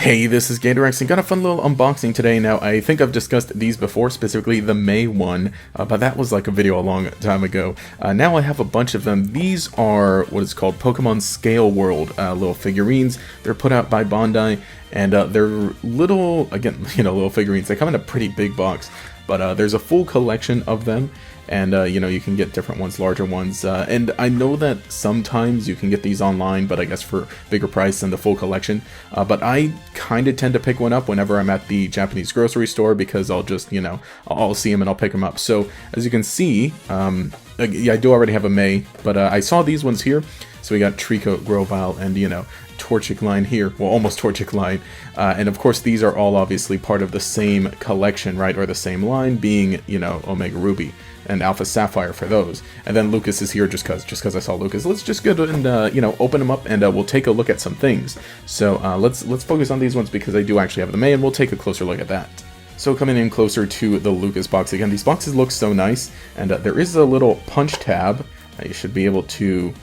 Hey, this is GatorX and got a fun little unboxing today. Now, I think I've discussed these before, specifically the May one, but that was like a video a long time ago. Now I have a bunch of them. These are what is called Pokemon Scale World little figurines. They're put out by Bandai, and they're little, again, little figurines. They come in a pretty big box, but there's a full collection of them. And, you can get different ones, larger ones, and I know that sometimes you can get these online, but I guess for bigger price than the full collection, but I kind of tend to pick one up whenever I'm at the Japanese grocery store, because I'll just, I'll see them and I'll pick them up. So, as you can see, yeah, I do already have a May, but I saw these ones here. So we got Trico, Grovyle, and, Torchic line here, well, almost Torchic line, and of course these are all obviously part of the same collection, right, or the same line, being, Omega Ruby and Alpha Sapphire for those. And then Lucas is here just cause I saw Lucas. Let's just go and open them up, and we'll take a look at some things. So let's focus on these ones because I do actually have the May, and we'll take a closer look at that. So coming in closer to the Lucas box, again, these boxes look so nice, and there is a little punch tab that you should be able to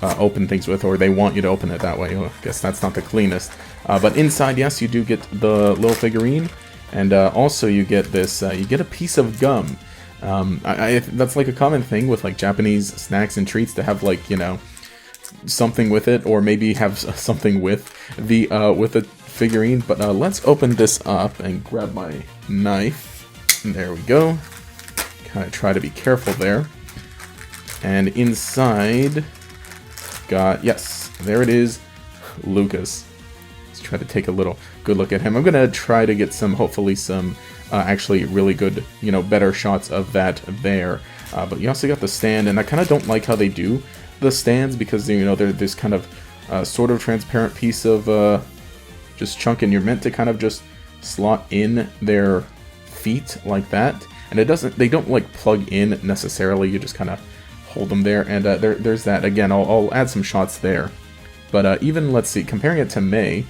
open things with, or they want you to open it that way. I guess that's not the cleanest. But inside, yes, you do get the little figurine, and also you get this, you get a piece of gum. That's like a common thing with like Japanese snacks and treats to have, like, something with it, or maybe have something with the figurine. But let's open this up and grab my knife. And there we go. Kind of try to be careful there. And inside, got, yes, there it is, Lucas. Let's try to take a little good look at him. I'm gonna try to get some, hopefully some actually really good, better shots of that there. But you also got the stand, and I kind of don't like how they do the stands, because they're this kind of sort of transparent piece of just chunk, and you're meant to kind of just slot in their feet like that, and they don't like plug in necessarily. You just kind of hold them there, and there's that. Again, I'll add some shots there. But even, let's see, comparing it to May,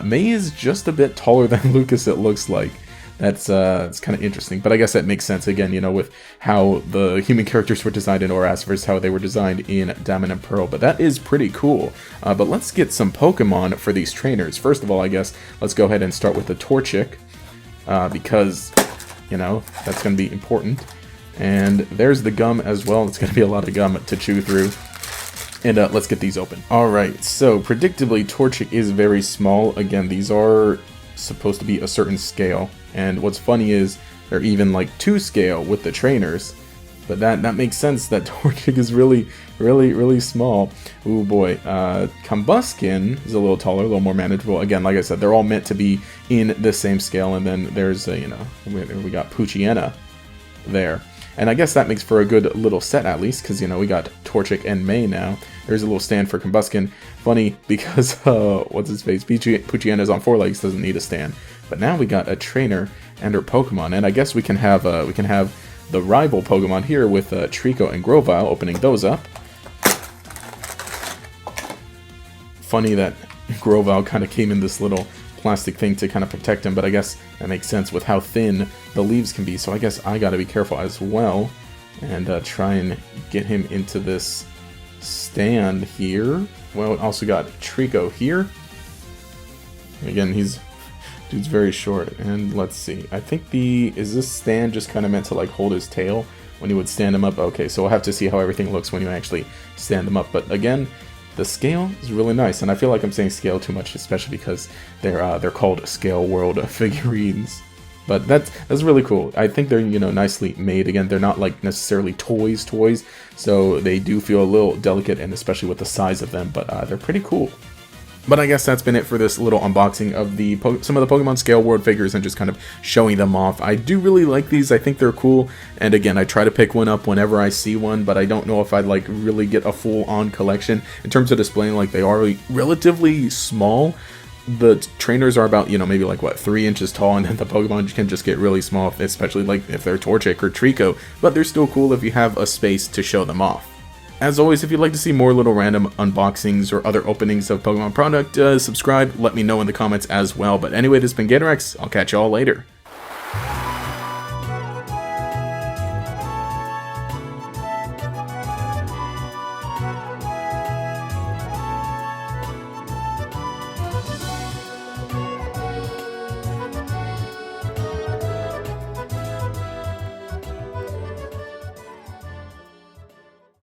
May is just a bit taller than Lucas, it looks like. That's it's kind of interesting, but I guess that makes sense, again, with how the human characters were designed in ORAS versus how they were designed in Diamond and Pearl. But that is pretty cool. But let's get some Pokemon for these trainers. First of all, I guess let's go ahead and start with the Torchic, because that's going to be important. And there's the gum as well. It's going to be a lot of gum to chew through. And let's get these open. Alright, so predictably, Torchic is very small. Again, these are supposed to be a certain scale. And what's funny is they're even like 2 scale with the trainers. But that makes sense that Torchic is really small. Ooh boy. Combuskin is a little taller, a little more manageable. Again, like I said, they're all meant to be in the same scale. And then there's, we got Poochyena there. And I guess that makes for a good little set, at least, because, we got Torchic and May now. There's a little stand for Combuskin. Funny, because, what's his face? Poochyena's on 4 legs, doesn't need a stand. But now we got a trainer and her Pokemon. And I guess we can have the rival Pokemon here with Trico and Grovyle, opening those up. Funny that Grovyle kind of came in this little plastic thing to kind of protect him, but I guess that makes sense with how thin the leaves can be, so I guess I gotta be careful as well, and try and get him into this stand here. Well, also got Trico here. Again, dude's very short, and let's see, I think is this stand just kind of meant to like hold his tail when you would stand him up? Okay, so we'll have to see how everything looks when you actually stand them up, but again, the scale is really nice, and I feel like I'm saying scale too much, especially because they're called Scale World figurines. But that's really cool. I think they're nicely made. Again, they're not like necessarily toys, so they do feel a little delicate, and especially with the size of them. But they're pretty cool. But I guess that's been it for this little unboxing of some of the Pokemon Scale World figures and just kind of showing them off. I do really like these. I think they're cool. And again, I try to pick one up whenever I see one, but I don't know if I'd like really get a full-on collection. In terms of displaying, like, they are relatively small. The trainers are about, maybe like, what, 3 inches tall, and then the Pokemon can just get really small, especially like if they're Torchic or Trico. But they're still cool if you have a space to show them off. As always, if you'd like to see more little random unboxings or other openings of Pokemon product, subscribe, let me know in the comments as well. But anyway, this has been GatorX. I'll catch y'all later.